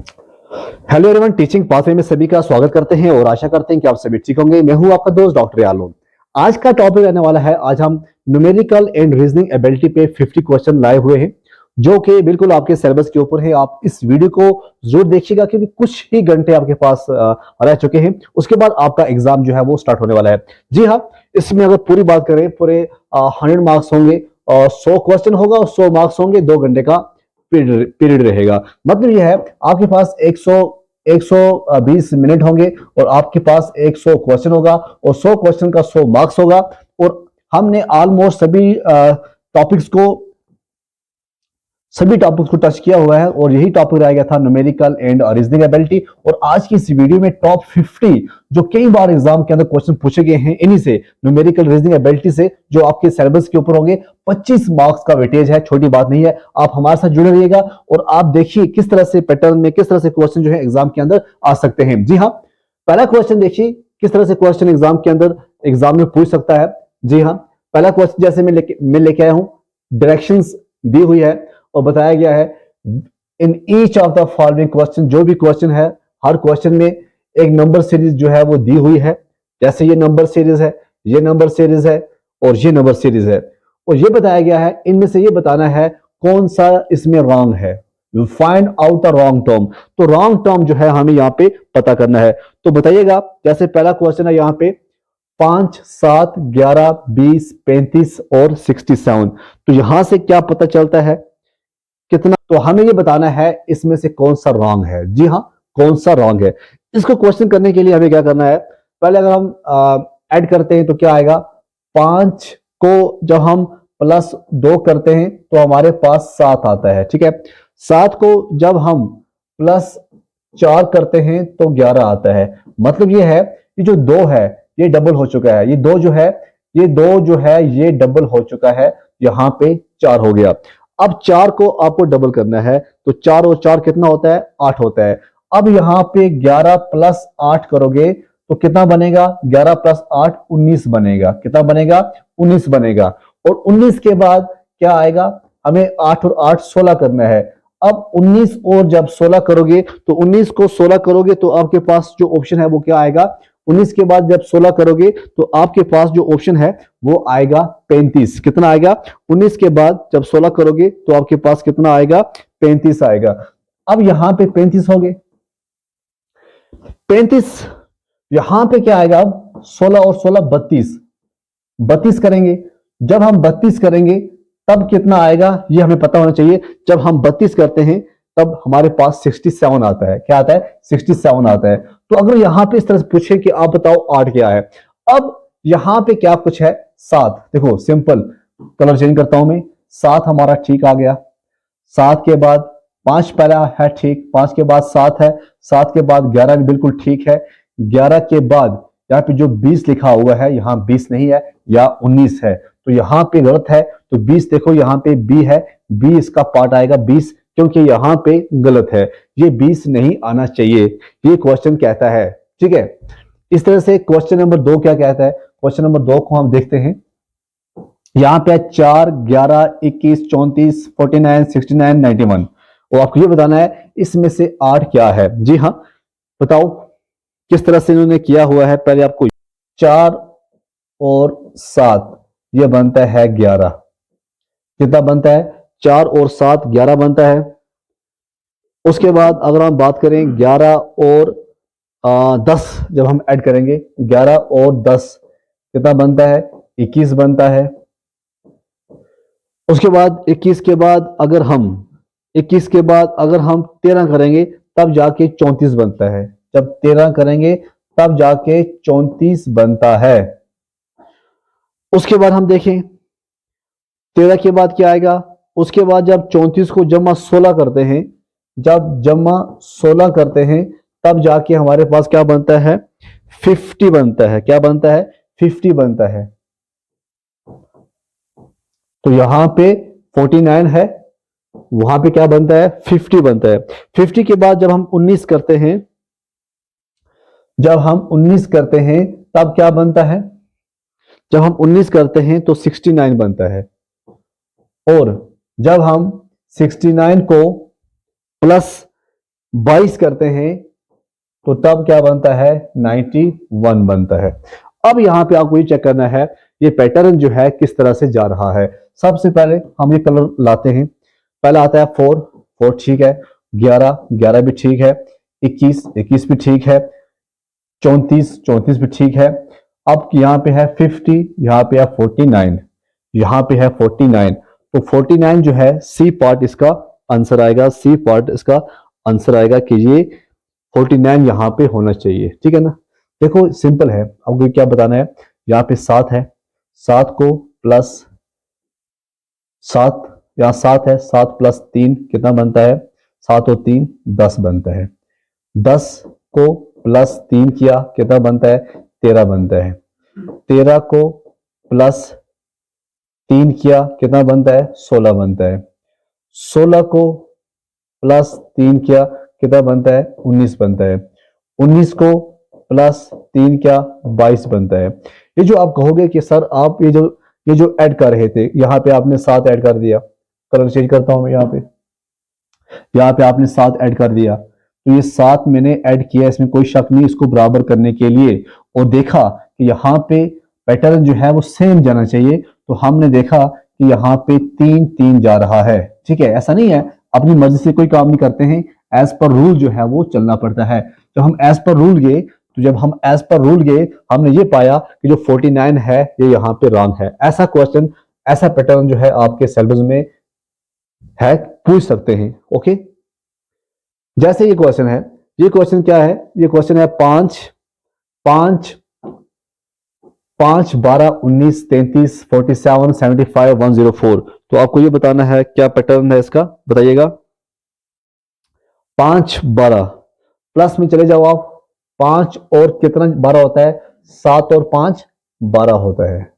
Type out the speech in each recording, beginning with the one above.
Hello everyone, teaching pathway में सभी का स्वागत करते हैं और आशा करते हैं कि आप सभी ठीक होंगे। मैं हूं आपका दोस्त डॉक्टर यालोन। आज का टॉपिक रहने वाला है, आज हम न्यूमेरिकल एंड रीजनिंग एबिलिटी पे 50 क्वेश्चन लाए हुए हैं जो कि बिल्कुल आपके सिलेबस के ऊपर है। आप इस वीडियो को जरूर देखिएगा क्योंकि कुछ ही घंटे आपके पास रह चुके हैं, उसके बाद आपका एग्जाम जो है वो स्टार्ट होने वाला है। जी हाँ, इसमें अगर पूरी बात करें, पूरे 100 मार्क्स होंगे और 100 क्वेश्चन होगा और 100 मार्क्स होंगे। 2 घंटे का पीरियड रहेगा। मतलब यह है, आपके पास 120 मिनट होंगे और आपके पास 100 क्वेश्चन होगा और 100 क्वेश्चन का 100 मार्क्स होगा। और हमने ऑलमोस्ट सभी टॉपिक्स को टच किया हुआ है और यही टॉपिक रह गया था, न्यूमेरिकल एंड रीजनिंग एबिलिटी। और आज की इस वीडियो में टॉप 50 जो कई बार एग्जाम के अंदर क्वेश्चन पूछे गए हैं, इन्हीं से न्यूमेरिकल रीजनिंग एबिलिटी से, जो आपके सिलेबस के ऊपर होंगे। 25 मार्क्स का वेटेज है, छोटी बात नहीं है। आप हमारे साथ जुड़े रहिएगा और आप देखिए किस तरह से पैटर्न में, किस तरह से क्वेश्चन जो है एग्जाम के अंदर आ सकते हैं। जी हाँ, पहला क्वेश्चन देखिए किस तरह से क्वेश्चन एग्जाम में पूछ सकता है। जी हाँ, पहला क्वेश्चन जैसे मैं लेके आया हूं, डायरेक्शंस दी हुई है और बताया गया है in each of the following question. जो भी क्वेश्चन है, हर क्वेश्चन में एक नंबर सीरीज जो है वो दी हुई है। जैसे ये नंबर सीरीज है, ये नंबर सीरीज है और ये नंबर सीरीज है। और ये बताया गया है, इनमें से ये बताना है कौन सा इसमें रॉन्ग है। You find out the wrong term. तो रॉन्ग टर्म जो है हमें यहाँ पे पता करना है। तो बताइएगा, जैसे पहला क्वेश्चन है यहाँ पे 5, 7, 11, 20, 35 और 67। तो यहां से क्या पता चलता है कितना? तो हमें ये बताना है इसमें से कौन सा रॉन्ग है। जी हाँ, कौन सा रॉन्ग है। इसको क्वेश्चन करने के लिए हमें क्या करना है, पहले अगर हम ऐड करते हैं तो क्या आएगा। 5 को जब हम +2 करते हैं तो हमारे पास 7 आता है। ठीक है, 7 को जब हम +4 करते हैं तो 11 आता है। मतलब ये है कि जो 2 है ये डबल हो चुका है। ये 2 जो है ये डबल हो चुका है, यहां पे 4 हो गया। अब 4 को आपको डबल करना है तो 4 और 4 कितना होता है, 8 होता है। अब यहां पे 11 + 8 करोगे तो कितना बनेगा, 11 + 8 19 बनेगा। कितना बनेगा, 19 बनेगा। और 19 के बाद क्या आएगा, हमें 8 और 8 16 करना है। अब 19 और जब 16 करोगे तो 19 को 16 करोगे तो आपके पास जो ऑप्शन है वो क्या आएगा, 19 के बाद जब 16 करोगे तो आपके पास जो ऑप्शन है वो आएगा 35। कितना आएगा, 19 के बाद जब 16 करोगे तो आपके पास कितना आएगा, 35 आएगा। अब यहां पे 35 हो गए, 35। यहां पे क्या आएगा, अब 16 और 16 32, 32 करेंगे। जब हम 32 करेंगे तब कितना आएगा ये हमें पता होना चाहिए। जब हम 32 करते हैं तब हमारे पास 67 आता है। क्या आता है, 67 आता है। तो अगर यहां पे इस तरह से पूछे कि आप बताओ 8 क्या है, अब यहां पे क्या कुछ है, 7। देखो सिंपल, कलर चेंज करता हूं मैं। 7 हमारा ठीक आ गया। 7 के बाद 5 पहला है ठीक, 5 के बाद 7 है, 7 के बाद 11 भी बिल्कुल ठीक है। 11 के बाद यहाँ पे जो 20 लिखा हुआ है, यहाँ 20 नहीं है, या 19 है। तो यहाँ पे गलत है। तो 20 देखो यहाँ पे बी है, बी इसका पार्ट आएगा 20, क्योंकि यहाँ पे गलत है। ये 20 नहीं आना चाहिए, ये क्वेश्चन कहता है। ठीक है, इस तरह से क्वेश्चन नंबर 2 क्या कहता है। क्वेश्चन नंबर 2 को हम देखते हैं। यहाँ पे 4, 11, 21, 34, 49, 69, 91। और आपको ये बताना है इसमें से 8 क्या है। जी हाँ, बताओ किस तरह से इन्होंने किया हुआ है। पहले आपको 4 और 7 ये बनता है 11। कितना बनता है, 4 और 7 11 बनता है। उसके बाद अगर हम बात करें 11 और 10, जब हम ऐड करेंगे 11 और 10 कितना बनता है, 21 बनता है। उसके बाद 21 के बाद अगर हम 13 करेंगे तब जाके 34 बनता है। जब 13 करेंगे तब जाके 34 बनता है। उसके बाद हम देखें 13 के बाद क्या आएगा। उसके बाद जब 34 को जमा 16 करते हैं, तब जाके हमारे पास क्या बनता है, 50 बनता है। क्या बनता है, 50 बनता है। तो यहां पे 49 है, वहां पे क्या बनता है, 50 बनता है। 50 के बाद जब हम 19 करते हैं, तब क्या बनता है, जब हम 19 करते हैं तो 69 बनता है। और जब हम 69 को 22 करते हैं तो तब क्या बनता है, 91 बनता है। अब यहां पे आपको ये चेक करना है ये पैटर्न जो है किस तरह से जा रहा है। सबसे पहले हम ये कलर लाते हैं। पहला आता है 4, 4 ठीक है, 11, 11 भी ठीक है, 21, 21 भी ठीक है, 34, 34 भी ठीक है। अब यहाँ पे है 50, यहाँ पे है 49, यहाँ पे है 49। तो 49 जो है सी पार्ट इसका आंसर आएगा, सी पार्ट इसका आंसर आएगा कि ये 49 यहाँ पे होना चाहिए। ठीक है ना। देखो सिंपल है, आपको क्या बताना है। यहाँ पे 7 है, 7 को प्लस 7, यहाँ 7 है, 7 प्लस 3 कितना बनता है, 7 और 3 10 बनता है। 10 को प्लस 3 किया कितना बनता है, 13 बनता है। 13 को प्लस 3 किया कितना बनता है, 16 बनता है। 16 को प्लस 3 किया कितना बनता है, 19 बनता है। 19 को प्लस 3 क्या, 22 बनता है। ये जो आप कहोगे कि सर आप ये जो ऐड कर रहे थे, यहाँ पे आपने 7 ऐड कर दिया, कलर चेंज करता हूं मैं, यहाँ पे आपने 7 ऐड कर दिया, तो ये 7 मैंने ऐड किया, इसमें कोई शक नहीं, इसको बराबर करने के लिए, और देखा कि यहाँ पे पैटर्न जो है वो सेम जाना चाहिए, तो हमने देखा कि यहाँ पे 3 3 जा रहा है। ठीक है, ऐसा नहीं है अपनी मर्जी से कोई काम नहीं करते हैं, एज पर रूल जो है वो चलना पड़ता है। तो हम एज पर रूल गए, तो जब हम एज पर रूल गए हमने ये पाया कि जो 49 है ये यहाँ पे रॉन्ग है। ऐसा क्वेश्चन, ऐसा पैटर्न जो है आपके सिलेबस में है, पूछ सकते हैं। ओके, जैसे ये क्वेश्चन है, ये क्वेश्चन क्या है, ये क्वेश्चन है 5 5 5 12 19 33 47 75 104। तो आपको ये बताना है क्या पैटर्न है इसका, बताइएगा। 5 12 प्लस में चले जाओ आप, 5 और कितना 12 होता है, 7 और 5 12 होता है,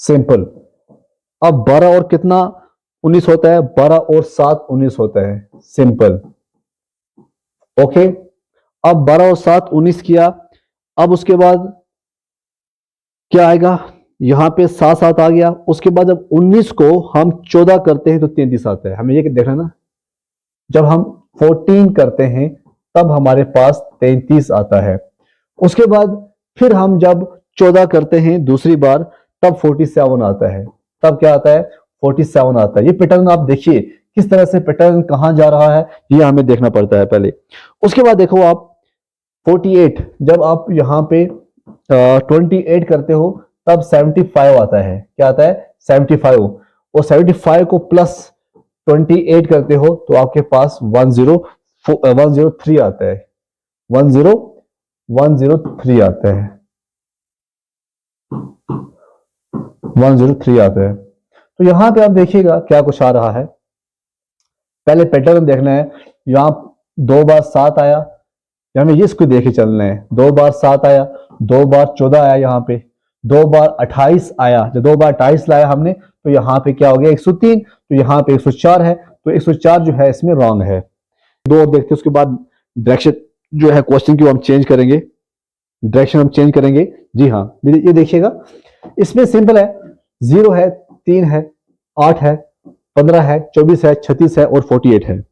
सिंपल। अब 12 और कितना 19 होता है, 12 और 7 19 होता है, सिंपल। ओके, अब 12 और 7 19 किया, अब उसके बाद क्या आएगा, यहां पे 7 7 आ गया। उसके बाद जब 19 को हम 14 करते हैं तो 33 आता है। हमें ये देखना ना, जब हम 14 करते हैं तब हमारे पास 33 आता है। उसके बाद फिर हम जब 14 करते हैं दूसरी बार तब 47 आता है। तब क्या आता है, 47 आता है। ये पैटर्न आप देखिए किस तरह से पैटर्न कहां जा रहा है, ये हमें देखना पड़ता है पहले। उसके बाद देखो आप 48, जब आप यहां पे 28 करते हो तब 75 आता है। क्या आता है, 75। और 75 को प्लस 28 करते हो तो आपके पास 103 आता है, 103 आता है, 103 आता है। तो यहां पे आप देखिएगा क्या कुछ आ रहा है। पहले पैटर्न देखना है, यहां 2 बार 7 आया, हमें ये इसको देखे चलना है। 2 बार 7 आया, 2 बार 14 आया, यहाँ पे 2 बार 28 आया। जब 2 बार 28 लाया हमने तो यहाँ पे क्या हो गया, 103। तो यहाँ पे 104 है, तो 104 जो है इसमें रॉन्ग है। दो और देखते हैं, उसके बाद डायरेक्शन जो है क्वेश्चन की वो हम चेंज करेंगे, डायरेक्शन हम चेंज करेंगे। जी हाँ, ये देखिएगा, इसमें सिंपल है, 0 है, 3 है, 8 है, 15 है, 24 है, 36 है और 48 है।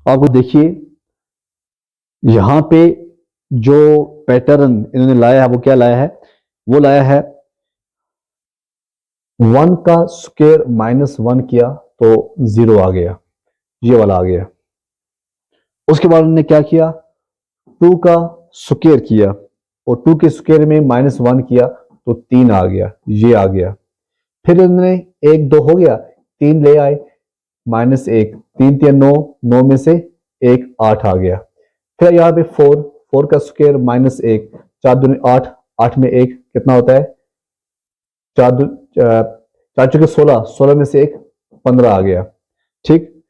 आपको देखिए यहां पे जो पैटर्न इन्होंने लाया है वो क्या लाया है, वो लाया है 1 का स्क्वायर माइनस 1 किया तो 0 आ गया, ये वाला आ गया। उसके बाद उन्होंने क्या किया, 2 का स्क्वायर किया और 2 के स्क्वायर में माइनस 1 किया तो 3 आ गया, ये आ गया। फिर उन्होंने 1 2 हो गया, 3 ले आए, माइनस 1, 3 3 9, 9 में से 1 8 आ गया। फिर यहाँ पे 4, 4 का स्क्वायर माइनस 1, 4 दूनी 8, 8 में 1 कितना होता है, 4 4 चौके 16, 16 में से 1 15 आ गया। ठीक,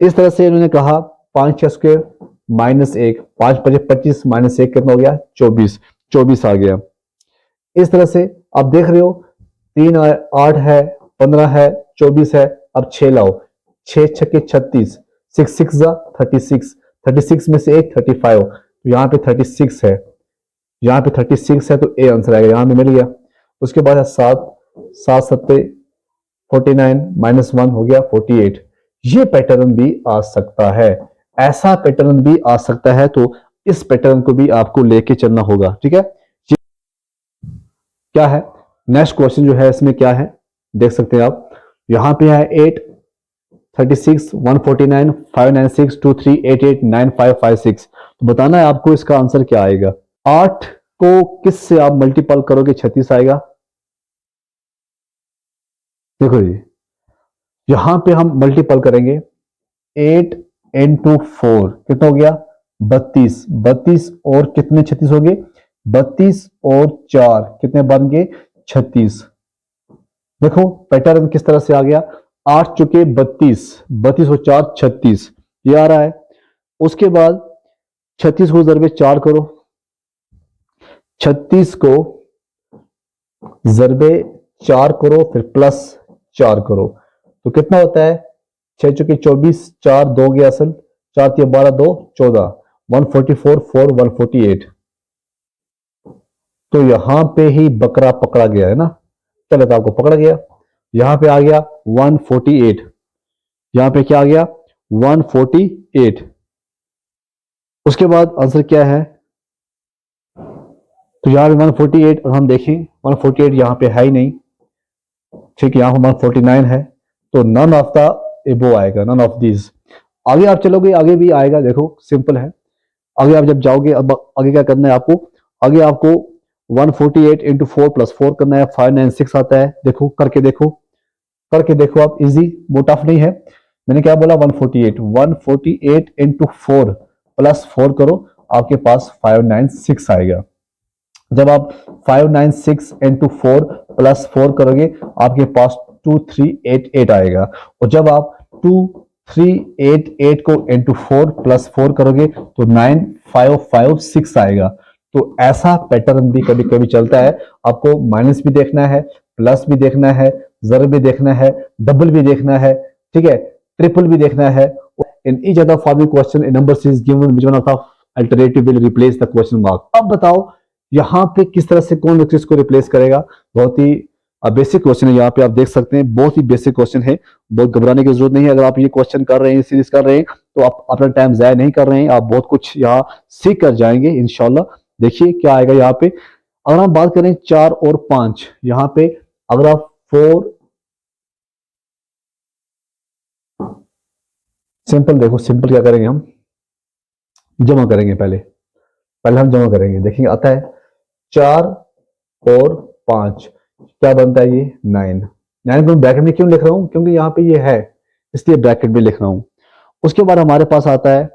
इस तरह से इन्होंने कहा 5 का स्क्वायर माइनस 1, 5 5 25 माइनस 1 कितना हो गया, 24, 24 आ गया। इस तरह से आप देख रहे हो 3 8 है, 15 है, 24 है। अब 6 लाओ, 6 छक्के 36, 6 6 जा 36, 36 में से 1 35, तो यहाँ पे 36 है, यहाँ पे 36 है तो ए आंसर आएगा, यहाँ पे मिल गया। उसके बाद 7 7 7 49 माइनस 1 हो गया 48। ये पैटर्न भी आ सकता है, ऐसा पैटर्न भी आ सकता है, तो इस पैटर्न को भी आपको लेके चलना होगा। ठीक है, क्या है नेक्स्ट क्वेश्चन जो है इसमें क्या है देख सकते हैं आप। यहां पे है 8, 36, 149, 596, 23, 88, 9556। तो बताना है आपको इसका आंसर क्या आएगा। 8 को किस से आप मल्टीपल करोगे 36 आएगा। देखो जी, यहां पे हम मल्टीपल करेंगे 8 इंटू 4 कितना हो गया 32, 32 और कितने 36 हो गए 32 और 4 कितने बन गए 36। देखो पैटर्न किस तरह से आ गया, 8 चुके 32, 32 और 4 36 ये आ रहा है। उसके बाद 36 को जरबे 4 करो, 36 को जरबे 4 करो फिर प्लस 4 करो तो कितना होता है 6 चुके 24, 4 2 गया असल, 4 3 12 2 14, 144 4 148। तो यहां पे ही बकरा पकड़ा गया है ना, चलो तो आपको पकड़ा गया। यहां पे आ गया 148, यहां पे क्या आ गया 148। उसके बाद आंसर क्या है, तो यहां पे 148 और हम देखें 148 यहां पे है ही नहीं, ठीक है, यहां पर 149 है, तो नन ऑफ द एबो आएगा, नन ऑफ दीज। आगे आप चलोगे आगे भी आएगा, देखो सिंपल है। आगे आप जब जाओगे अब आगे क्या करना है आपको, आगे आपको 148 इंटू 4 प्लस 4 करना है, 596 आता है। देखो करके देखो, करके देखो आप, इजी, वो टफ नहीं है। मैंने क्या बोला 148, 148 इंटू 4 प्लस 4 करो आपके पास 596 आएगा। जब आप 596 इंटू 4 प्लस 4 करोगे आपके पास 2388 आएगा। और जब आप 2388 को इंटू 4 प्लस 4 करोगे तो 9556 आएगा। तो ऐसा पैटर्न भी कभी कभी चलता है, आपको माइनस भी देखना है, प्लस भी देखना है, जर भी देखना है, डबल भी देखना है, ठीक है, ट्रिपल भी देखना है। In each other following question in number is given which one of the alternative will replace the question mark. अब बताओ यहां पे किस तरह से कौन मैट्रिक्स को रिप्लेस करेगा। बहुत ही बेसिक क्वेश्चन है, यहाँ पे आप देख सकते हैं, बहुत ही बेसिक क्वेश्चन है, बहुत घबराने की जरूरत नहीं है। अगर आप ये क्वेश्चन कर रहे हैं, सीरीज कर रहे हैं, तो आप अपना टाइम जाया नहीं कर रहे हैं, आप बहुत कुछ यहाँ सीख कर जाएंगे इंशाल्लाह। देखिए क्या आएगा यहाँ पे, अगर हम बात करें 4 और 5, यहाँ पे अगर आप 4 सिंपल देखो, सिंपल क्या करेंगे हम जमा करेंगे, पहले पहले हम जमा करेंगे, देखेंगे आता है 4 और 5 क्या बनता है ये 9। 9 को ब्रैकेट में क्यों लिख रहा हूं, क्योंकि यहाँ पे ये है इसलिए ब्रैकेट में लिख रहा हूं। उसके बाद हमारे पास आता है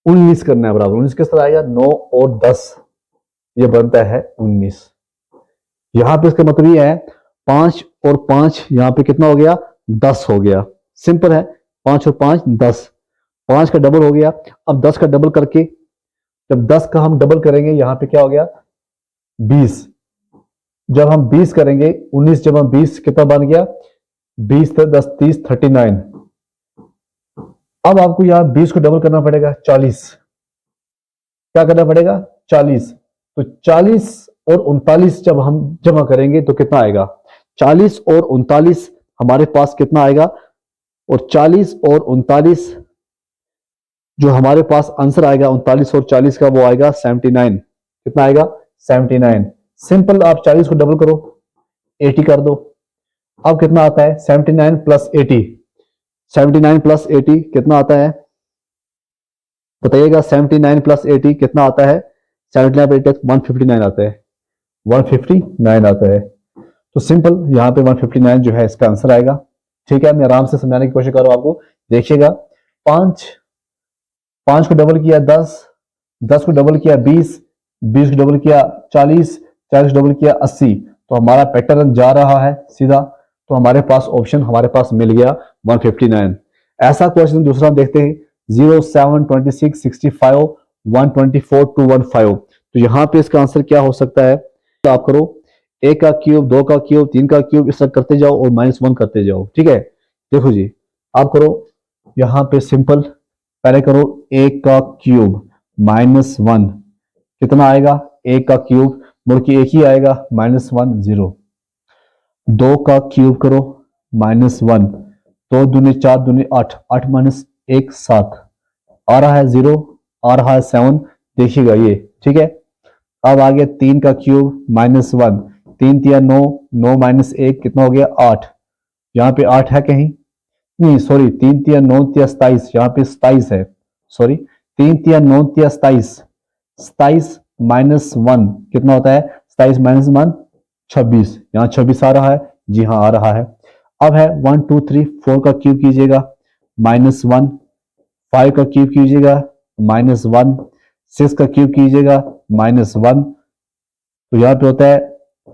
19 करना है बराबर, 19 किस तरह आएगा 9 और 10 ये बनता है 19। यहां पे इसका मतलब ये है 5 और 5 यहां पे कितना हो गया 10 हो गया, सिंपल है, 5 और 5 10, 5 का डबल हो गया। अब 10 का डबल करके जब 10 का हम डबल करेंगे यहां पे क्या हो गया 20, जब हम 20 करेंगे 19 जब हम 20 कितना बन गया 20 10 30 39। अब आपको यहां 20 को डबल करना पड़ेगा 40, क्या करना पड़ेगा 40। तो 40 और 39 जब हम जमा करेंगे तो कितना आएगा 40 और 39 हमारे पास कितना आएगा, और 40 और 39 जो हमारे पास आंसर आएगा 39 और 40 का वो आएगा 79। कितना आएगा 79। सिंपल, आप 40 को डबल करो 80 कर दो, अब कितना आता है 79 प्लस 80, 79 प्लस 80 कितना आता है बताइएगा, 79 प्लस 80 कितना आता है, 79 प्लस 80 159 आता है, 159 आता है। तो सिंपल यहाँ पे 159 जो है इसका आंसर आएगा। ठीक है, मैं आराम से समझाने की कोशिश कर रहा हूं आपको, देखिएगा 5 को डबल किया 10, 10 को डबल किया 20, 20 को डबल किया 40, 40 को डबल किया 80। तो हमारा पैटर्न जा रहा है सीधा, तो हमारे पास ऑप्शन हमारे पास मिल गया 159। ऐसा क्वेश्चन दूसरा देखते हैं 0 7 26 65 124 215। तो यहां पे इसका आंसर क्या हो सकता है, तो आप करो 1 का क्यूब 2 का क्यूब 3 का क्यूब इस तरह करते जाओ और -1 करते जाओ। ठीक है, देखो जी आप करो यहां पे सिंपल, पहले करो 1 का क्यूब -1 कितना आएगा, 1 का क्यूब मुड़ के 1 ही आएगा -1 0। 2 का क्यूब करो -1, 2 दूनी 4 दूनी 8, 8 -1 7, आ रहा है 0, आ रहा है 7, देखिएगा ये, ठीक है। अब आ गया 3 का क्यूब -1, 3 तिया 9, 9 माइनस 1 कितना हो गया 8, यहाँ पे 8 है कहीं नहीं, सॉरी 3 तिया 9 तिया 27, यहाँ पे 27 है, सॉरी 3 तिया 9 तिया 27, 27 -1 कितना होता है, 27 -1 26, यहाँ 26 आ रहा है, जी हाँ आ रहा है। अब है 1 2 3 4 का क्यूब कीजिएगा -1, 5 का क्यूब कीजिएगा -1, 6 का क्यूब कीजिएगा -1, तो यहाँ पे होता है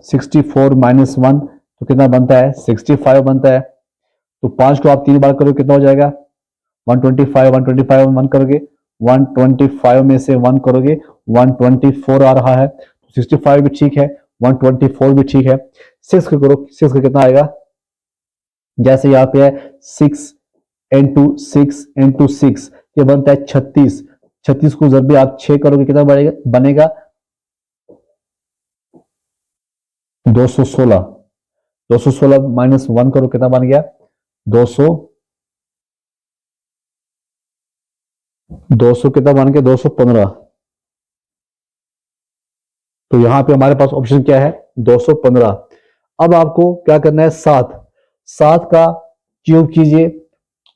64 -1, तो कितना बनता है 65 बनता है। तो 5 को आप 3 बार करो कितना हो जाएगा 125, 125 में 1 करोगे 125 में से 1 करोगे 124 आ रहा है, 65 भी ठीक है, 124 भी ठीक है। 6 का करो, 6 का कितना आएगा, जैसे यहाँ पे है 6 इंटू 6 इंटू 6, ये बनता है 36, 36 को जब भी आप 6 करोगे कितना बनेगा 216, 216 माइनस 1 करो कितना बन गया 200, 200 कितना बन गया 215। तो यहां पे हमारे पास ऑप्शन क्या है 215। अब आपको क्या करना है 7, 7 का क्यूब कीजिए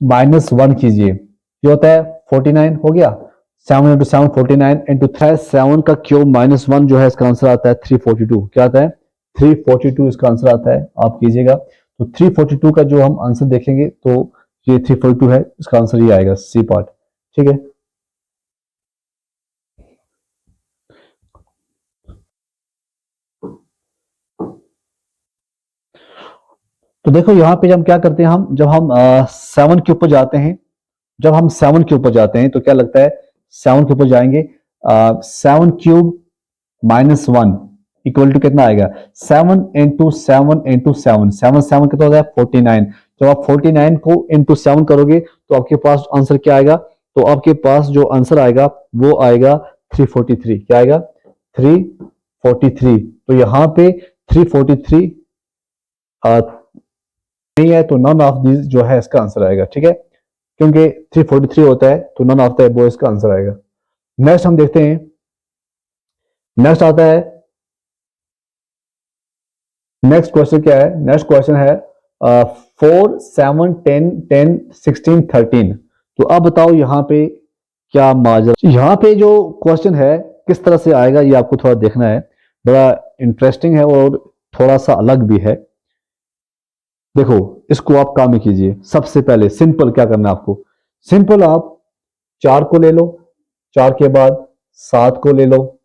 -1 कीजिए, ये होता है 49 हो गया, 7 इंटू 7 49 इंटू 7 का क्यूब -1 जो है इसका आंसर आता है 342, क्या आता है 342 इसका आंसर आता है, आप कीजिएगा। तो 342 का जो हम आंसर देखेंगे तो ये 342 है, इसका आंसर ये आएगा सी पार्ट, ठीक है। तो देखो यहाँ पे जब हम क्या करते हैं, हम जब हम 7 के ऊपर जाते हैं, जब हम 7 के ऊपर जाते हैं तो क्या लगता है 7 के ऊपर जाएंगे, 7 क्यूब -1 इक्वल टू कितना आएगा 7 इंटू 7 इंटू 7, 7 7 कितना होता है 49। जब आप 49 को इंटू 7 करोगे तो आपके पास आंसर क्या आएगा, तो आपके पास जो आंसर आएगा वो आएगा 343, क्या आएगा 343। तो यहाँ पे 343 नहीं है तो नन ऑफ दिस जो है इसका आंसर आएगा, ठीक है, क्योंकि 343 होता है तो नन ऑफ द अबव इसका आंसर आएगा। नेक्स्ट हम देखते हैं, नेक्स्ट आता है, नेक्स्ट क्वेश्चन क्या है, नेक्स्ट क्वेश्चन है 4 7 10 10 16 13। तो अब बताओ यहाँ पे क्या माजरा, यहाँ पे जो क्वेश्चन है किस तरह से आएगा ये आपको थोड़ा देखना है, बड़ा इंटरेस्टिंग है और थोड़ा सा अलग भी है। देखो इसको आप काम में कीजिए, सबसे पहले सिंपल क्या करना है आपको, सिंपल आप 4 को ले लो, 4 के बाद 7 को ले लो,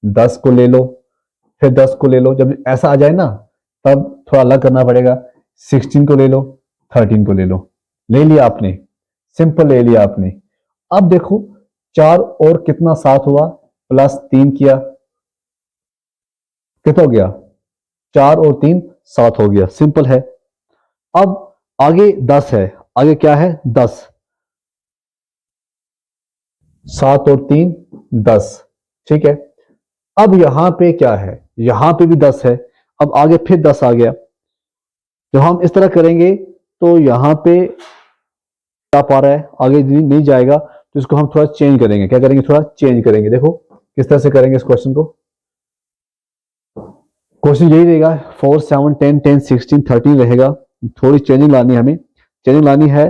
10 को ले लो, फिर 10 को ले लो, जब ऐसा आ जाए ना तब थोड़ा अलग करना पड़ेगा, 16 को ले लो, 13 को ले लो, ले लिया आपने, सिंपल ले लिया आपने। अब देखो 4 और कितना 7 हुआ, +3 किया कितना हो गया 4 और 3 7 हो गया, सिंपल है। अब आगे 10 है, आगे क्या है 10, 7 और 3 10, ठीक है। अब यहां पे क्या है, यहां पे भी 10 है, अब आगे फिर 10 आ गया, जब हम इस तरह करेंगे तो यहां पे क्या पा रहा है आगे नहीं जाएगा, तो इसको हम थोड़ा चेंज करेंगे, क्या करेंगे थोड़ा चेंज करेंगे। देखो किस तरह से करेंगे इस क्वेश्चन को, क्वेश्चन यही रहेगा 4 7 10 10 16 13 रहेगा, थोड़ी चेंजिंग लानी है हमें, चेंजिंग लानी है,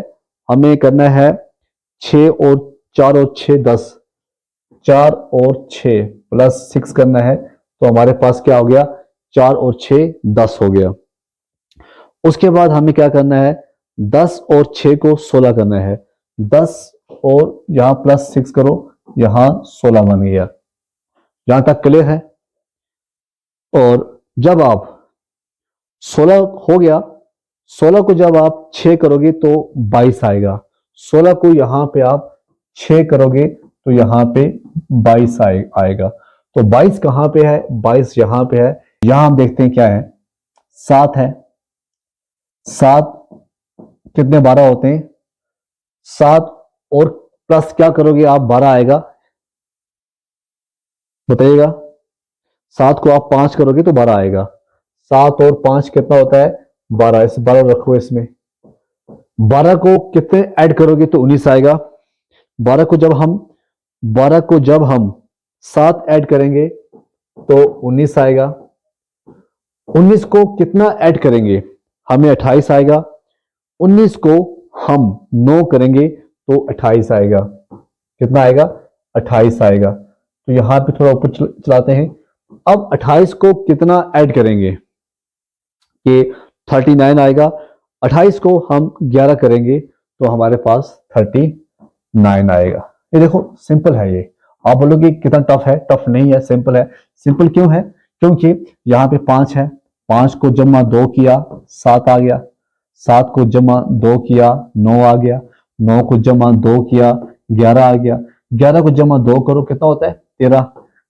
हमें करना है 6 और 4 और 6 10, 4 और 6 +6 करना है, तो हमारे पास क्या हो गया 4 और 6 10 हो गया। उसके बाद हमें क्या करना है 10 और 6 को 16 करना है, 10 और यहां +6 करो, यहां 16 बन गया, यहां तक क्लियर है। और जब आप 16 हो गया, 16 को जब आप 6 करोगे तो 22 आएगा, 16 को यहां पे आप 6 करोगे तो यहां पे 22 आएगा। तो 22 कहां पे है, 22 यहां पे है, यहां हम देखते हैं क्या है 7 है, 7 कितने 12 होते हैं, 7 और प्लस क्या करोगे आप 12 आएगा, बताइएगा 7 को आप 5 करोगे तो 12 आएगा, 7 और 5 कितना होता है 12, इस 12 रखो, इसमें 12 को कितने ऐड करोगे तो 19 आएगा, 12 को जब हम 7 ऐड करेंगे तो 19 आएगा। 19 को कितना ऐड करेंगे, हमें 28 आएगा। 19 को हम 9 करेंगे तो 28 आएगा। कितना आएगा, 28 आएगा। तो यहां पे थोड़ा ऊपर चलाते हैं। अब 28 को कितना ऐड करेंगे कि 39 आएगा। 28 को हम 11 करेंगे तो हमारे पास 39 आएगा। ये देखो सिंपल है ये। आप बोलोगे कितना टफ है, टफ नहीं है, सिंपल है। सिंपल क्यों है, क्योंकि यहाँ पे 5 है, 5 को जमा 2 किया 7 आ गया, 7 को जमा 2 किया 9 आ गया, 9 को जमा 2 किया 11 आ गया, 11 को जमा 2 करो कितना होता है 13,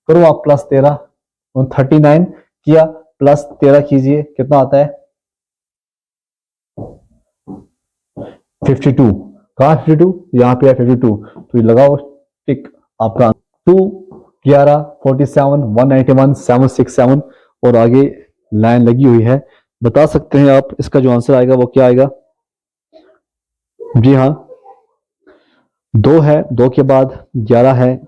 करो आप प्लस 13, 39 किया प्लस 13 कीजिए कितना आता है 52। कहा 52, यहाँ पे है 52, तो ये लगाओ टिक आपका 2 11 47 191 767 और आगे लाइन लगी हुई है। बता सकते हैं आप इसका जो आंसर आएगा वो क्या आएगा। जी हाँ 2 है, 2 के बाद 11 है,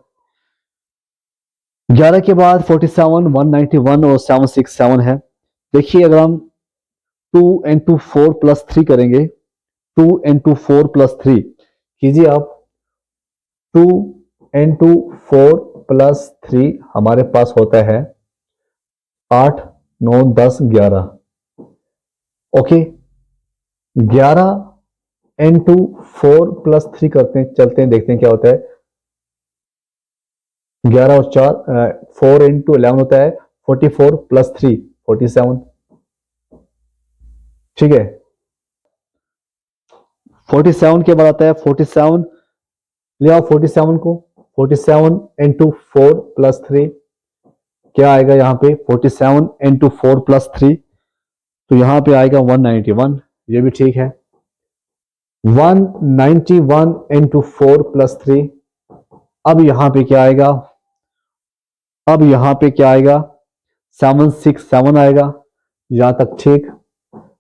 11 के बाद 47 191 और 767 है। देखिए अगर हम 2 into 4 plus 3 करेंगे, 2 into 4 plus 3 कीजिए आप, 2 into 4 plus 3 हमारे पास होता है 8 9 10 11। ओके 11 into 4 plus 3 करते हैं, चलते हैं देखते हैं क्या होता है। 11 और 4 4 into 11 होता है 44 plus 3 47। ठीक है 47 के बाद आता है 47, ले आओ 47 को, 47 into 4 plus 3 क्या आएगा यहाँ पे 47 into 4 plus 3, तो यहाँ पे आएगा 191, ये भी ठीक है। 191 into 4 plus 3, अब यहाँ पे क्या आएगा, अब यहाँ पे क्या आएगा 767 आएगा, यहां तक ठीक।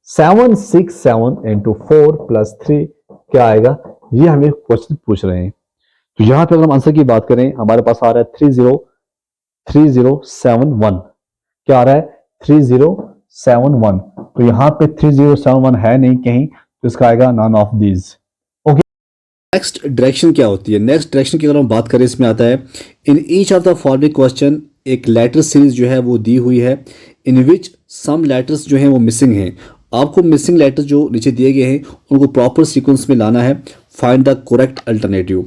767 into 4 plus 3 क्या आएगा, ये हमें क्वेश्चन पूछ रहे हैं। तो यहां पे अगर हम आंसर की बात करें हमारे पास आ रहा है 3071, क्या आ रहा है 3071, तो यहां पे 3071 है नहीं कहीं, तो इसका आएगा none of these. Okay next direction क्या होती है, नेक्स्ट डायरेक्शन की अगर हम बात करें इसमें आता है in each of the following question एक लेटर सीरीज जो है वो दी हुई है इन विच सम लेटर्स जो हैं वो मिसिंग हैं। आपको मिसिंग लेटर्स जो नीचे दिए गए हैं उनको प्रॉपर सीक्वेंस में लाना है। Find the correct alternative.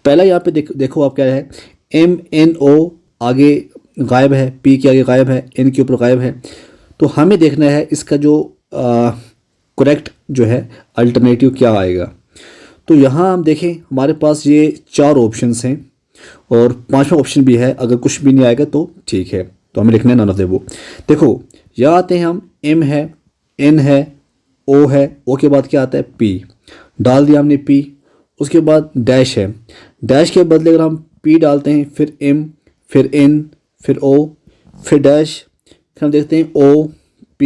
पहला यहाँ पे देखो आप क्या है, MNO आगे गायब है, P के आगे गायब है, N के ऊपर गायब है, तो हमें देखना है इसका जो करेक्ट जो है अल्टरनेटिव क्या आएगा। तो यहाँ हम देखें हमारे पास ये 4 ऑप्शंस हैं और 5वां ऑप्शन भी है, अगर कुछ भी नहीं आएगा तो ठीक है, तो हमें लिखना है नन ऑफ द अबव। देखो यहाँ आते हैं हम, M है, N है, O है, O के बाद क्या आता है P, डाल दिया हमने P, उसके बाद डैश है, डैश के बदले अगर हम P डालते हैं फिर M फिर N फिर O फिर डैश, फिर हम देखते हैं O P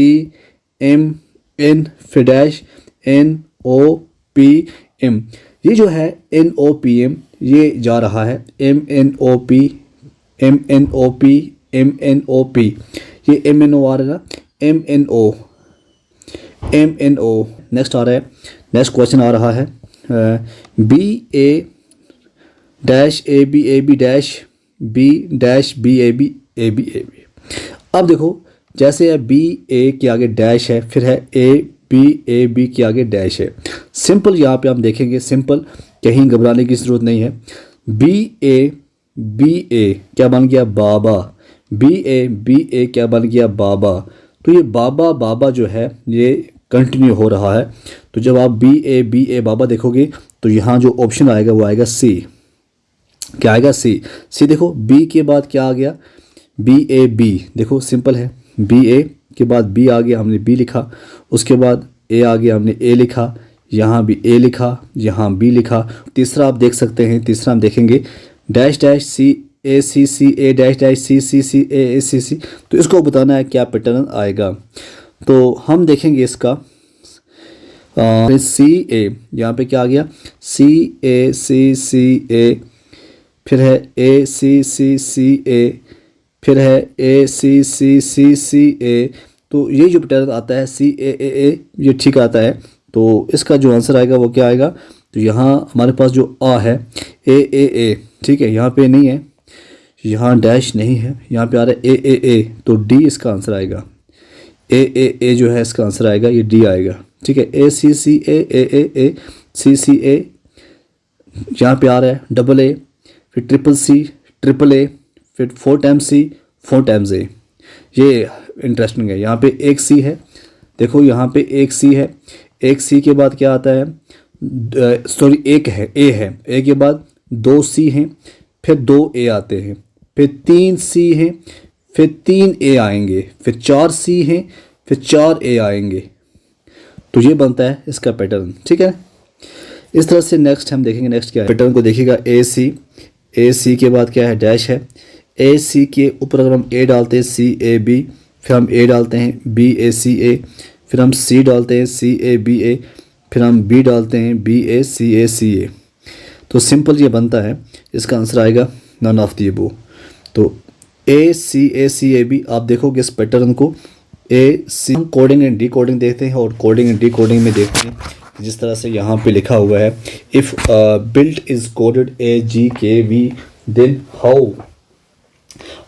M N फिर dash N O P M, ये जो है NOPM ये जा रहा है MNOP MNOP MNOP, ये MNO आ रहा है ना MNO। नेक्स्ट आ रहा है, नेक्स्ट क्वेश्चन आ रहा है BA dash AB AB dash B dash BAB AB AB। अब देखो जैसे है BA के आगे डैश है, फिर है AB के आगे डैश है। सिंपल यहाँ पे हम देखेंगे, सिंपल, कहीं घबराने की जरूरत नहीं है। BA क्या बन गया बाबा, BA क्या बन गया बाबा, तो ये बाबा बाबा जो है ये कंटिन्यू हो रहा है। तो जब आप BA बाबा देखोगे तो यहाँ जो ऑप्शन आएगा वो आएगा C। क्या आएगा C देखो B के बाद क्या आ गया BAB, देखो सिंपल है, BA के बाद B आ गया, हमने B लिखा, उसके बाद A आ गया, हमने A लिखा, यहाँ भी A लिखा, यहाँ B लिखा। तीसरा आप देख सकते हैं, तीसरा हम देखेंगे dash dash CA dash dash CA, तो इसको बताना है क्या पैटर्न आएगा। तो हम देखेंगे इसका सी ए, यहाँ पे क्या आ गया, सी ए सी ए, फिर है ए सी ए, फिर है ए सी ए। तो ये जो पैटर्न आता है सी ए, ये ठीक आता है। तो इसका जो आंसर आएगा वो क्या आएगा, तो यहाँ हमारे पास जो आ है ए, ठीक है, यहाँ पे नहीं है, यहाँ डैश नहीं है, यहाँ पे आ रहा है ए, तो डी इसका आंसर आएगा। ए जो है इसका आंसर आएगा, ये डी आएगा, ठीक है। ए सी ए सी ए, यहाँ पे आ रहा है डबल ए, फिर ट्रिपल ए, फिर 4 टाइम्स सी 4 टाइम्स ए। ये इंटरेस्टिंग है। यहाँ पे एक सी है, देखो यहाँ पे एक सी है, एक सी के बाद क्या आता है, सॉरी एक है, ए के बाद 2 सी हैं, फिर 2 ए आते हैं, फिर 3 सी हैं, फिर 3 ए आएंगे, फिर 4 सी हैं, फिर 4 ए आएंगे। तो ये बनता है इसका पैटर्न, ठीक है। इस तरह से नेक्स्ट हम देखेंगे, नेक्स्ट क्या है पैटर्न को देखिएगा। ए सी के बाद क्या है, डैश है। ए सी के ऊपर अगर हम ए डालते हैं सी ए बी, फिर हम ए डालते हैं बी ए सी ए, फिर हम सी डालते हैं सी ए बी ए, फिर हम बी डालते हैं बी ए सी ए। तो सिंपल ये बनता है, इसका आंसर आएगा नन ऑफ द अबव। तो ए सी ए बी, आप देखोगे इस पैटर्न को ए सी, हम कोडिंग एंड डी कोडिंग देखते हैं, और कोडिंग एंड डी कोडिंग में देखते हैं जिस तरह से यहाँ पे लिखा हुआ है, if built is coded A G K V, then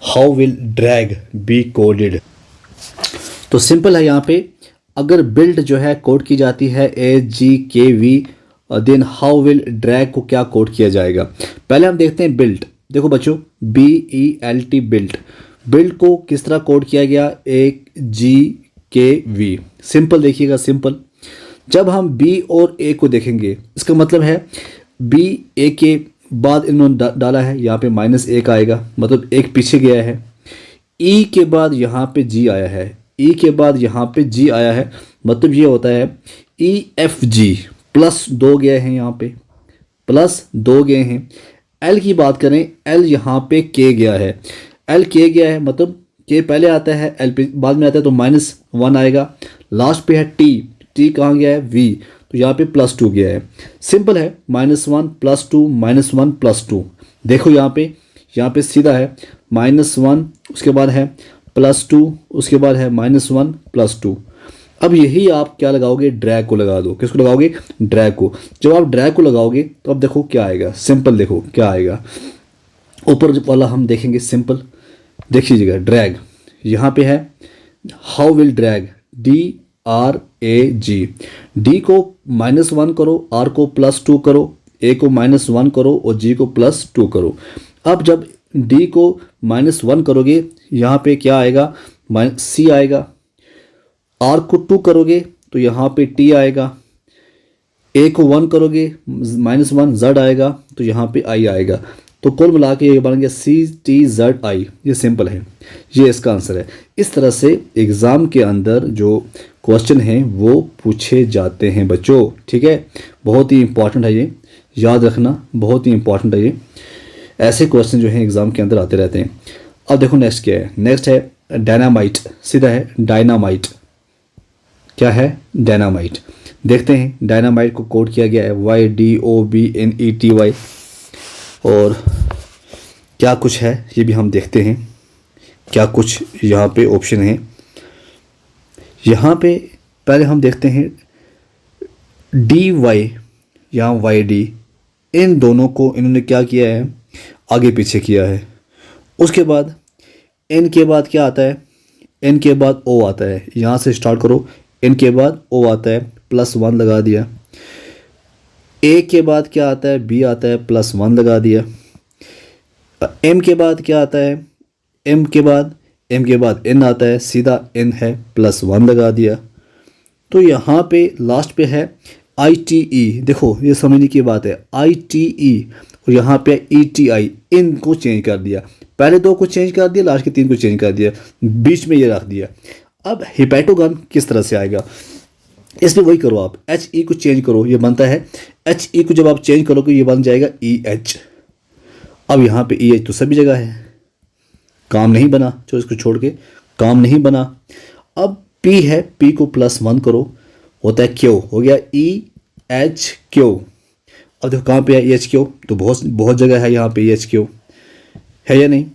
how will drag be coded. तो सिंपल है, यहाँ पे अगर बिल्ड जो है कोड की जाती है A G K V, then how will drag को क्या कोड किया जाएगा। पहले हम देखते हैं बिल्ट। देखो बच्चों, BELT बिल्ड को किस तरह कोड किया गया, ए जी के वी। सिंपल देखिएगा, सिंपल। जब हम बी और ए को देखेंगे, इसका मतलब है बी ए के बाद इन्होंने डाला है, यहाँ पे -1 आएगा, मतलब एक पीछे गया है। ई के बाद यहाँ पे जी आया है, ई के बाद यहाँ पे जी आया है, मतलब ये होता है EFG, +2 गए हैं, यहाँ पे +2 गए हैं। एल की बात करें, एल यहाँ पे के गया है, एल के गया है, मतलब के पहले आता है, एल बाद में आता है, तो -1 आएगा। लास्ट पे है टी कहाँ गया है, वी, तो यहाँ पे +2 गया है। सिंपल है, -1 +2 -1 +2। देखो यहाँ पे सीधा है -1, उसके बाद है +2, उसके बाद है -1 +2। अब यही आप क्या लगाओगे, ड्रैग को लगा दो। किसको लगाओगे, ड्रैग को। जब आप ड्रैग को लगाओगे तो अब देखो क्या आएगा, सिंपल देखो क्या आएगा। ऊपर वाला हम देखेंगे, सिंपल देखिएगा, ड्रैग यहाँ पे है, how will drag, DRAG। D को -1 करो, आर को +2 करो, ए को -1 करो और जी को +2 करो। अब जब डी को -1 करोगे, यहाँ पे क्या आएगा, C आएगा। आर को 2 करोगे तो यहाँ पे T आएगा। ए को 1 करोगे, -1 Z आएगा, तो यहाँ पे I आएगा। तो कुल मिला के ये बन गया CTZI। ये सिंपल है, ये इसका आंसर है। इस तरह से एग्ज़ाम के अंदर जो क्वेश्चन हैं वो पूछे जाते हैं बच्चों, ठीक है। बहुत ही इंपॉर्टेंट है ये, याद रखना, बहुत ही इंपॉर्टेंट है ये। ऐसे क्वेश्चन जो हैं एग्ज़ाम के अंदर आते रहते हैं। अब देखो नेक्स्ट क्या है, नेक्स्ट है डायनामाइट, सीधा है डायनामाइट। क्या है, डायनामाइट। देखते हैं डायनामाइट को कोड किया गया है YDOBNETY, और क्या कुछ है ये भी हम देखते हैं, क्या कुछ यहाँ पे ऑप्शन है। यहाँ पे पहले हम देखते हैं DY या YD, इन दोनों को इन्होंने क्या किया है, आगे पीछे किया है। उसके बाद N के बाद क्या आता है, N के बाद O आता है। यहाँ से स्टार्ट करो, N के बाद O आता है, +1 लगा दिया। A के बाद क्या आता है, B आता है, +1 लगा दिया। M के बाद क्या आता है, M के बाद N आता है, सीधा N है, +1 लगा दिया। तो यहाँ पे लास्ट पे है ITE। देखो ये समझने की बात है, ITE, और यहाँ पे ETI, इनको चेंज कर दिया। पहले 2 को चेंज कर दिया, लास्ट के 3 को चेंज कर दिया, बीच में ये रख दिया। अब हेपेटोगन किस तरह से आएगा, इसमें वही करो आप, HE को चेंज करो, ये बनता है HE को जब आप चेंज करोगे ये बन जाएगा EH। अब यहाँ पे EH तो सभी जगह है, काम नहीं बना, जो इसको छोड़ के काम नहीं बना। अब P है, P को +1 करो, होता है क्यू, हो गया EHQ। अब देखो कहाँ पे है EHQ, तो बहुत बहुत जगह है यहाँ पे EHQ, है या नहीं।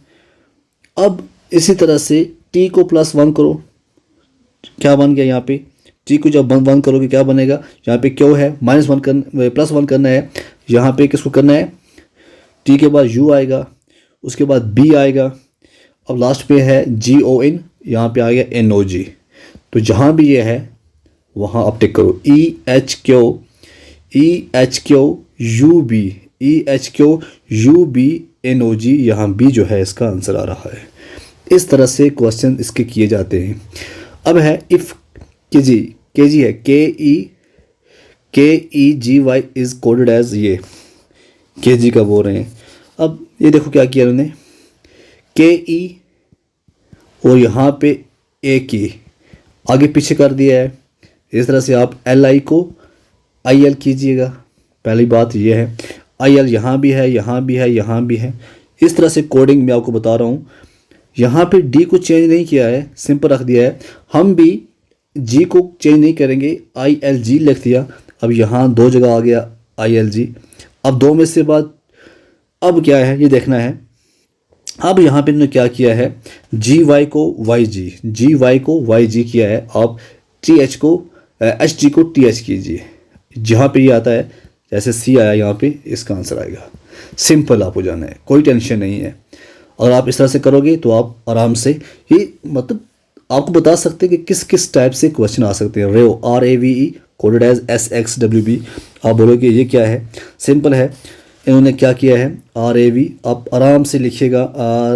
अब इसी तरह से T को +1 करो, क्या बन गया यहाँ पे, T को जब 1 करोगे क्या बनेगा, यहाँ पे क्यू है, -1 +1 करना है, यहाँ पे किसको करना है, T के बाद U आएगा, उसके बाद B आएगा, अब लास्ट पे है GON, यहाँ पे आ गया NOG। तो जहाँ भी ये है वहाँ आप टिक करो, EHQ UB, EHQ UB NOG, यहाँ B जो है इसका आंसर आ रहा है। इस तरह से क्वेश्चन इसके किए जाते हैं। अब है इफ़ KG है, KEGY इज़ कोडेड एज, ये KG का बोल रहे हैं। अब ये देखो क्या किया उन्होंने, KE और यहाँ पे एक ही आगे पीछे कर दिया है। इस तरह से आप LI को IL कीजिएगा, पहली बात ये है। IL यहाँ भी है, यहाँ भी है, यहाँ भी है। इस तरह से कोडिंग मैं आपको बता रहा हूँ। यहाँ पे D को चेंज नहीं किया है, सिंपल रख दिया है। हम भी G को चेंज नहीं करेंगे, ILG लिख दिया। अब यहाँ 2 जगह आ गया ILG। अब 2 में से बाद अब क्या है ये देखना है। अब यहाँ पे इन्होंने क्या किया है, GY को YG किया है। आप TH को HG को TH कीजिए, जहाँ पे ये आता है जैसे C आया यहाँ पे इसका आंसर आएगा। सिंपल आपको जाना है, कोई टेंशन नहीं है। और आप इस तरह से करोगे तो आप आराम से ये मतलब आपको बता सकते हैं कि किस किस टाइप से क्वेश्चन आ सकते हैं। रेव RAVE कोडेड एज SXWB, आप बोलोगे ये क्या है, सिंपल है। इन्होंने क्या किया है RAV, आप आराम से लिखिएगा,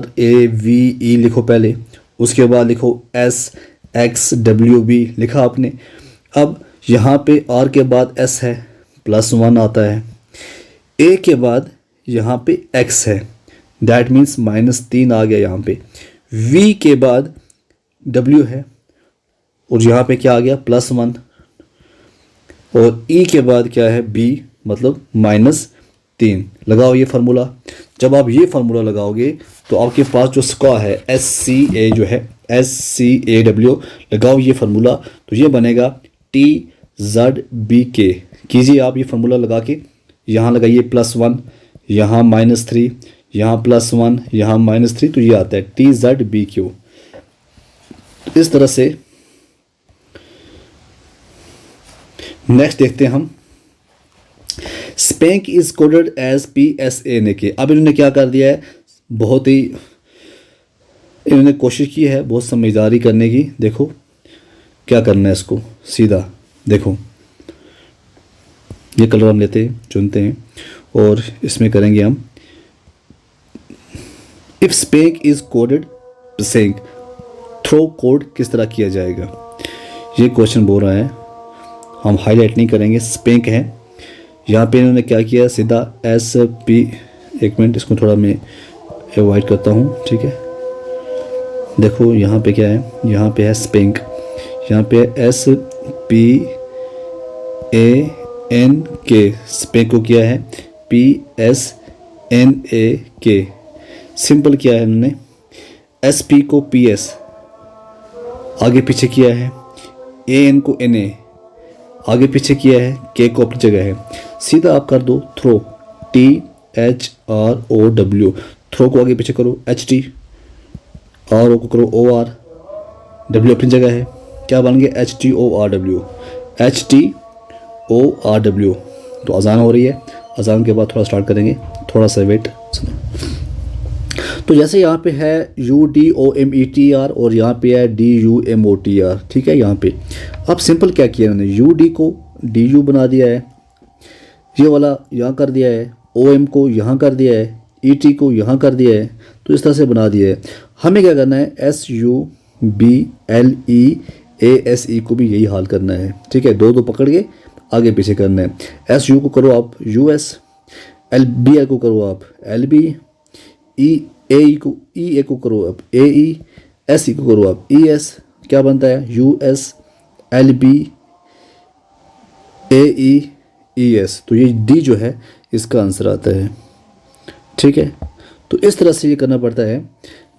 RAVE लिखो पहले, उसके बाद लिखो SXWB लिखा आपने। अब यहाँ पे R के बाद S है, +1 आता है, A के बाद यहाँ पे X है, दैट मीन्स -3 आ गया यहाँ पे। V के बाद W है और यहाँ पे क्या आ गया +1, और E के बाद क्या है B, मतलब -3। लगाओ ये फार्मूला। जब आप ये फार्मूला लगाओगे तो आपके पास जो स्क्वायर है SCA जो है SCAW, लगाओ ये फार्मूला तो ये बनेगा TZBK। कीजिए आप ये फार्मूला लगा के, यहाँ लगाइए +1, यहाँ -3, यहाँ +1, यहाँ -3, तो ये आता है TZBQ। इस तरह से नेक्स्ट देखते हैं हम, spank is coded as PSANK। अब इन्होंने क्या कर दिया है, बहुत ही इन्होंने कोशिश की है बहुत समझदारी करने की। देखो क्या करना है इसको, सीधा देखो ये कलर हम लेते हैं, चुनते हैं और इसमें करेंगे हम if spank is coded spank, throw code किस तरह किया जाएगा ये क्वेश्चन बोल रहा है। हम हाईलाइट नहीं करेंगे, स्पैंक है। यहाँ पे इन्होंने क्या किया, सीधा SP, एक मिनट इसको थोड़ा मैं अवॉइड करता हूँ, ठीक है। देखो यहाँ पे क्या है, यहाँ पे है स्पैंक, यहाँ पे SPANK, स्पैंक को किया है PSNAK। सिंपल किया है इन्होंने, SP को PS आगे पीछे किया है, AN को NA आगे पीछे किया है, K को अपनी जगह है। सीधा आप कर दो थ्रो, THROW, थ्रो को आगे पीछे करो HT, R को करो OR, W अपनी जगह है, क्या बन गया HTORW, HTORW। तो अजान हो रही है, अजान के बाद थोड़ा स्टार्ट करेंगे, थोड़ा सा वेट। तो जैसे यहाँ पे है UDOMETR और यहाँ पे है DUMOTR, ठीक है। यहाँ पे अब सिंपल क्या किया उन्होंने, UD को DU बना दिया है, ये वाला यहाँ कर दिया है, OM को यहाँ कर दिया है, ET को यहाँ कर दिया है, तो इस तरह से बना दिया है। हमें क्या करना है, SUBLEASE को भी यही हाल करना है, ठीक है। दो पकड़ के आगे पीछे करना है। SU को करो आप US, LBI को करो आप LB, EAE को करो आप AE, SE को करो आप ES, क्या बनता है US, LB, AE, ES। तो ये D जो है इसका आंसर आता है, ठीक है। तो इस तरह से ये करना पड़ता है।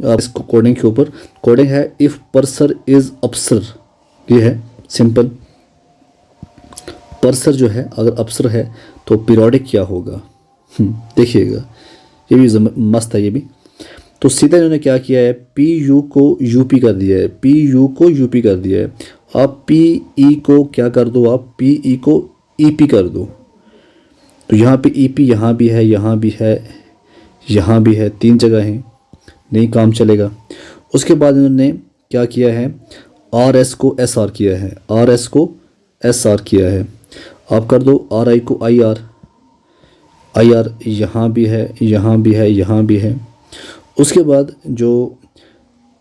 आप इसको कोडिंग के ऊपर, कोडिंग है इफ परसर इज अप्सर, ये है सिंपल। परसर जो है अगर अपसर है तो पीरियोडिक क्या होगा। देखिएगा ये भी मस्त है ये भी। तो सीधा इन्होंने क्या किया है, पी यू को यूपी कर दिया है, पी यू को यूपी कर दिया है। आप पी ई को क्या कर दो, आप पी ई को ईपी कर दो। तो यहाँ पे ईपी यहाँ भी है, यहाँ भी है, यहाँ भी है, 3 जगह हैं, नहीं काम चलेगा। उसके बाद इन्होंने क्या किया है, आर एस को एस आर किया है, आर एस को एस आर किया है। आप कर दो आर आई को आई आर, आई आर यहाँ भी है, यहाँ भी है, यहाँ भी है। उसके बाद जो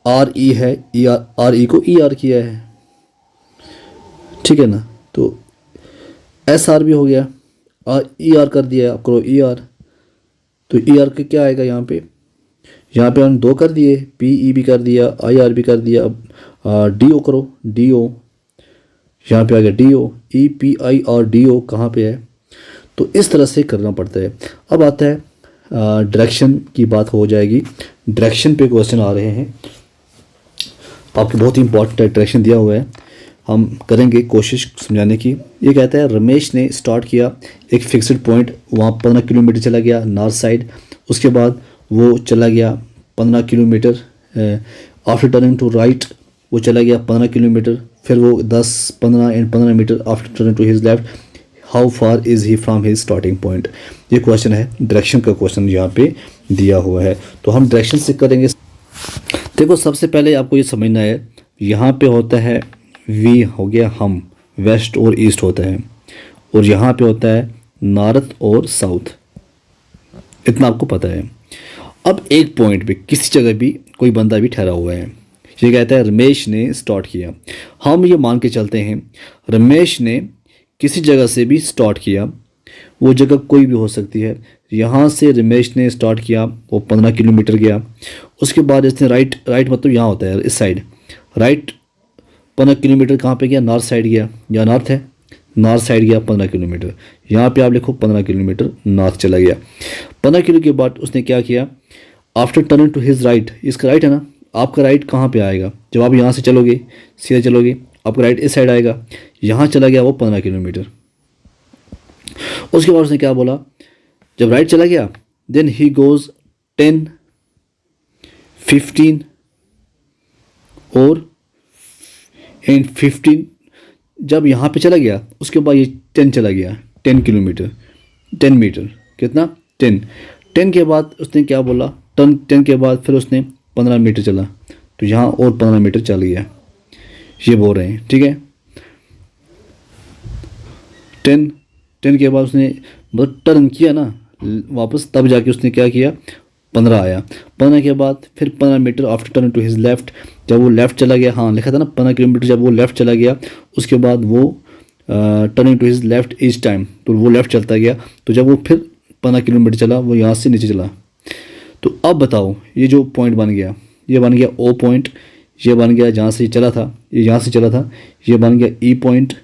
आर ई है, ई आर ई को ई आर किया है, ठीक है ना। तो एस आर भी हो गया, ई आर कर दिया, आप करो ई आर। तो ई आर का क्या आएगा यहाँ पे हम 2 कर दिए, पी ई भी कर दिया, आई आर भी कर दिया। अब डी ओ करो, डी ओ यहाँ पे आ गया, D O, E P I और डी ओ कहाँ पे है। तो इस तरह से करना पड़ता है। अब आता है डायरेक्शन की बात हो जाएगी। डायरेक्शन पे क्वेश्चन आ रहे हैं आपको, बहुत ही इंपॉर्टेंट डायरेक्शन दिया हुआ है, हम करेंगे कोशिश समझाने की। ये कहता है रमेश ने स्टार्ट किया एक फिक्स्ड पॉइंट, वहाँ 15 किलोमीटर चला गया नॉर्थ साइड। उसके बाद वो चला गया 15 kilometre, after turning to right वो चला गया 15 किलोमीटर, फिर वो 10, 15 and 15 metre after turning to his left. How far is he from his starting point. ये क्वेश्चन है, डायरेक्शन का क्वेश्चन यहाँ पे दिया हुआ है। तो हम डायरेक्शन से करेंगे। देखो सबसे पहले आपको ये समझना है, यहाँ पे होता है वी हो गया हम, वेस्ट और ईस्ट होता है, और यहाँ पे होता है नॉर्थ और साउथ, इतना आपको पता है। अब एक पॉइंट पे किसी जगह भी कोई बंदा भी ठहरा हुआ है, ये कहता है रमेश ने स्टार्ट किया। हम ये मान के चलते हैं रमेश ने किसी जगह से भी स्टार्ट किया, वो जगह कोई भी हो सकती है। यहाँ से रमेश ने स्टार्ट किया, वो 15 किलोमीटर गया। उसके बाद इसने राइट मतलब यहाँ होता है इस साइड, राइट 15 किलोमीटर कहाँ पे गया, नॉर्थ साइड गया, या नॉर्थ है, नॉर्थ साइड गया 15 किलोमीटर। यहाँ पे आप लिखो 15 किलोमीटर नॉर्थ चला गया। 15 किलो के बाद उसने क्या किया, after turning to his right, इसका राइट है ना, आपका राइट कहाँ पे आएगा, जब आप यहाँ से चलोगे सीधे चलोगे आपका राइट इस साइड आएगा। यहाँ चला गया वो 15 किलोमीटर। उसके बाद उसने क्या बोला, जब राइट चला गया देन ही गोज 10, 15 और एंड 15। जब यहाँ पे चला गया उसके बाद ये 10 चला गया, 10 किलोमीटर, 10 मीटर, कितना 10 के बाद उसने क्या बोला, 10 के बाद फिर उसने 15 मीटर चला, तो यहाँ और 15 मीटर चल गया, ये बोल रहे हैं, ठीक है। 10 के बाद उसने मतलब टर्न किया ना वापस, तब जाके उसने क्या किया 15 आया। 15 के बाद फिर 15 metre after turn to his left, जब वो लेफ़्ट चला गया, हाँ लिखा था ना 15 किलोमीटर, जब वो लेफ़्ट चला गया उसके बाद वो turning to his left each time, तो वो लेफ़्ट चलता गया। तो जब वो फिर 15 किलोमीटर चला वो यहाँ से नीचे चला। तो अब बताओ ये जो पॉइंट बन गया, ये बन गया ओ पॉइंट, ये बन गया जहाँ से चला था, ये यहाँ से चला था, ये बन गया ई पॉइंट,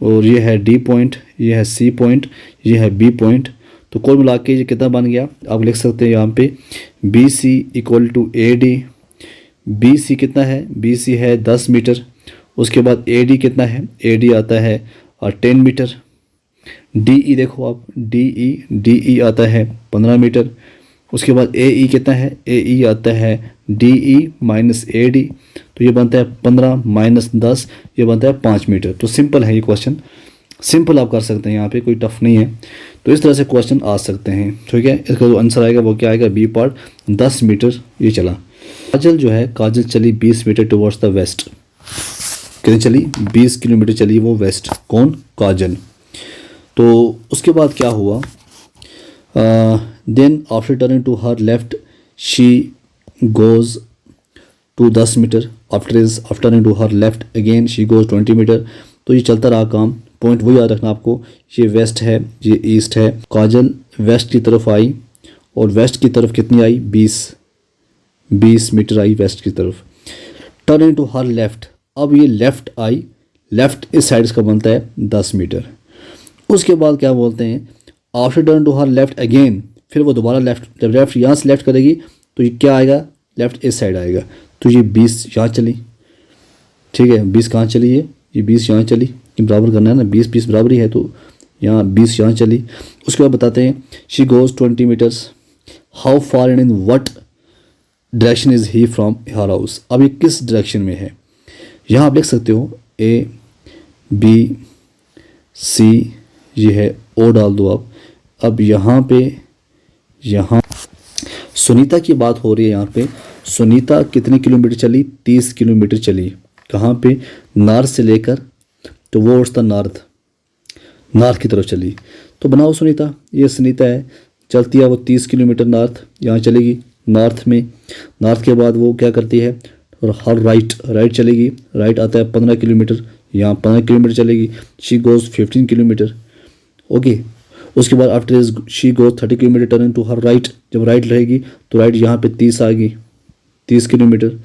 और ये है डी पॉइंट, ये है सी पॉइंट, ये है बी पॉइंट। तो कुल मिला के ये कितना बन गया, आप लिख सकते हैं यहाँ पे B C equal to A D. B C कितना है, बी सी है 10 मीटर। उसके बाद ए डी कितना है, ए डी आता है 10 मीटर। डी ई देखो आप, डी ई आता है 15 मीटर। उसके बाद ए ई कितना है, ए ई आता है D E minus A D, तो ये बनता है 15 माइनस 10, ये बनता है 5 मीटर। तो सिंपल है ये क्वेश्चन, सिंपल आप कर सकते हैं, यहाँ पे कोई टफ नहीं है। तो इस तरह से क्वेश्चन आ सकते हैं, ठीक है। इसका जो आंसर आएगा वो क्या आएगा, बी पार्ट, 10 मीटर ये चला। काजल जो है, काजल चली 20 मीटर टुवर्ड्स द वेस्ट, कितनी चली 20 किलोमीटर चली वो वेस्ट, कौन, काजल। तो उसके बाद क्या हुआ, then after turning to her left she goes to 10 metre, after turning to her left again she goes 20 metre. तो ये चलता रहा काम, पॉइंट वही याद रखना आपको, ये वेस्ट है ये ईस्ट है। काजल वेस्ट की तरफ आई, और वेस्ट की तरफ कितनी आई, 20 मीटर आई वेस्ट की तरफ। टर्निंग टू हर लेफ्ट, अब ये लेफ़्ट आई, लेफ़्ट इस साइड का बनता है 10 मीटर। उसके बाद क्या बोलते हैं, after turn to her left again, फिर वो दोबारा लेफ्ट, जब लेफ्ट यहाँ से लेफ्ट करेगी तो ये क्या आएगा, लेफ्ट इस साइड आएगा। तो ये 20 यहाँ चली, ठीक है, 20 कहाँ चली, ये 20 यहाँ चली, ये बराबर करना है ना, 20 बराबरी है तो यहाँ 20 यहाँ चली। उसके बाद बताते हैं she goes 20 metres, how far and in what direction is he from her house. अब ये किस डायरेक्शन में है, यहाँ आप लिख सकते हो ए बी सी, ये है ओ डाल दो आप। अब यहाँ पे यहाँ सुनीता की बात हो रही है, यहाँ पे सुनीता कितने किलोमीटर चली, 30 किलोमीटर चली। कहाँ पे, नॉर्थ से लेकर तो वो उसका नॉर्थ की तरफ चली। तो बनाओ सुनीता, ये सुनीता है, चलती है वो 30 किलोमीटर नॉर्थ, यहाँ चलेगी नॉर्थ में। नॉर्थ के बाद वो क्या करती है, और हर राइट चलेगी, राइट आता है 15 किलोमीटर, यहाँ 15 किलोमीटर चलेगी। She goes 15 kilometre, okay. उसके बाद after is she goes 30 kilometre turn to her right, जब राइट रहेगी तो राइट यहाँ पे 30 आ गई, 30 किलोमीटर।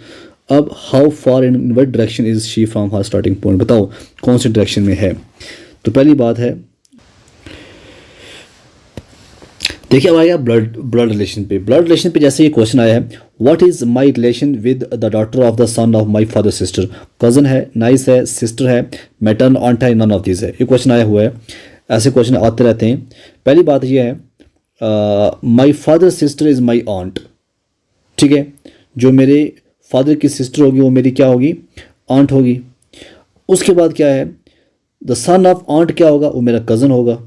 अब how far in what direction is she from her starting point, बताओ कौन सी डायरेक्शन में है। तो पहली बात है, देखिए अब आएगा ब्लड रिलेशन पे। ब्लड रिलेशन पे जैसे ये क्वेश्चन आया है, what is my relation with the daughter of the sun of my father sister. Cousin है, नाइस है, सिस्टर है, मैटर्न आंट है, नन ऑफ दिस है। ये क्वेश्चन आया हुआ है, ऐसे क्वेश्चन आते रहते हैं। पहली बात ये है, my father sister is my aunt, ठीक है। जो मेरे फादर की सिस्टर होगी वो मेरी क्या होगी, आंट होगी। उसके बाद क्या है, द सन ऑफ आंट क्या होगा, वो मेरा कज़न होगा।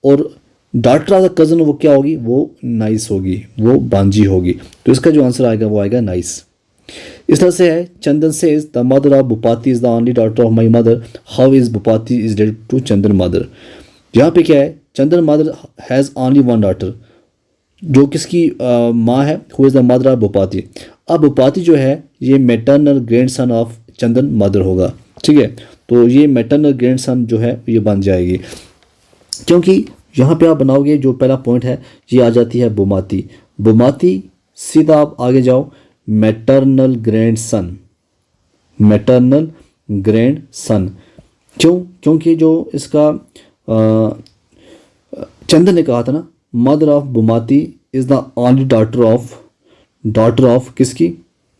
और डॉटर ऑफ द कज़न वो क्या होगी, वो नाइस होगी, वो बांजी होगी। तो इसका जो आंसर आएगा वो आएगा नाइस। इस तरह से है, चंदन से the mother of Bhupati is the only daughter of my mother, how is Bhupati is related to Chandan mother. यहाँ पे क्या है, Chandan mother has only one daughter, जो किसकी माँ है, who is the mother of Bhupati. अब भूपाती जो है ये maternal grandson of Chandan mother होगा, ठीक है। तो ये मैटरनल ग्रैंडसन जो है ये बन जाएगी, क्योंकि यहाँ पे आप बनाओगे जो पहला पॉइंट है ये आ जाती है बुमाती। बुमाती सीधा आप आगे जाओ, मैटरनल ग्रैंडसन, मैटरनल ग्रैंडसन। क्यों, क्योंकि जो इसका चंदन ने कहा था ना, mother of Bumati is the only daughter of किसकी,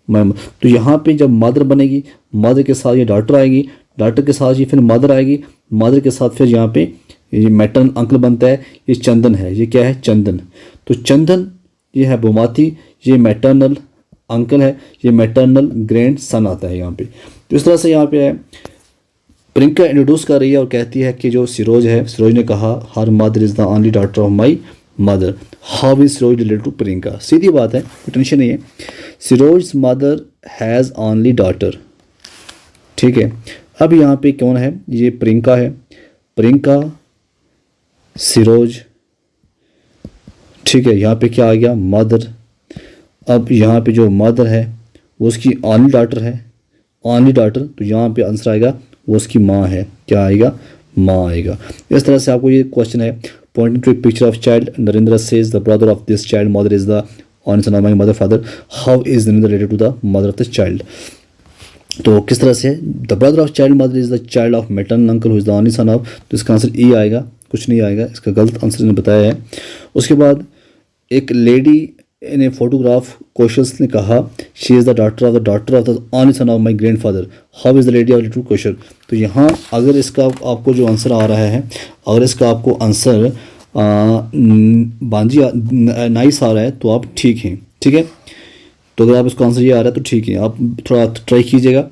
तो यहाँ पे जब मदर बनेगी, मदर के साथ ये डॉटर आएगी, डॉटर के साथ ये फिर मदर आएगी, मदर के साथ फिर यहाँ पे ये मैटरनल अंकल बनता है, ये चंदन है, ये क्या है, चंदन। तो चंदन ये है बुमाती, ये मैटरनल अंकल है, ये मैटरनल ग्रैंड सन आता है यहाँ पे। तो इस तरह से यहाँ पे है, प्रियंका इंट्रोड्यूस कर रही है और कहती है कि जो सिरोज है, सिरोज ने कहा her mother is the only daughter of my mother, how is Siroj related to Priyanka. सीधी बात है, कोई टेंशन नहीं है, Siroj mother has only daughter, ठीक है। अब यहाँ पे कौन है, ये प्रियंका है, प्रियंका सिरोज, ठीक है। यहाँ पे क्या आ गया, मदर। अब यहाँ पे जो मदर है वो उसकी ओनली डॉटर है, ओनली डॉटर, तो यहाँ पे आंसर आएगा वो उसकी माँ है, क्या आएगा, माँ आएगा। इस तरह से आपको ये क्वेश्चन है, pointing to a picture of child, Narendra says the brother of this child mother is the only son of my mother father, how is Narendra related to the mother of the child. तो किस तरह से, the brother of child mother is the child of maternal uncle who is the only son of, तो इसका answer ई आएगा, कुछ नहीं आएगा, इसका गलत आंसर ने बताया है। उसके बाद एक lady in a photograph question ने कहा she is the daughter of the only son of my grand father, how is the lady of little question. तो यहाँ अगर इसका आपको जो आंसर आ रहा है, अगर इसका आपको आंसर बांजी नाइस आ रहा है तो आप ठीक हैं, ठीक है। तो अगर आप इसका आंसर ये आ रहा है तो ठीक है, आप थोड़ा ट्राई कीजिएगा।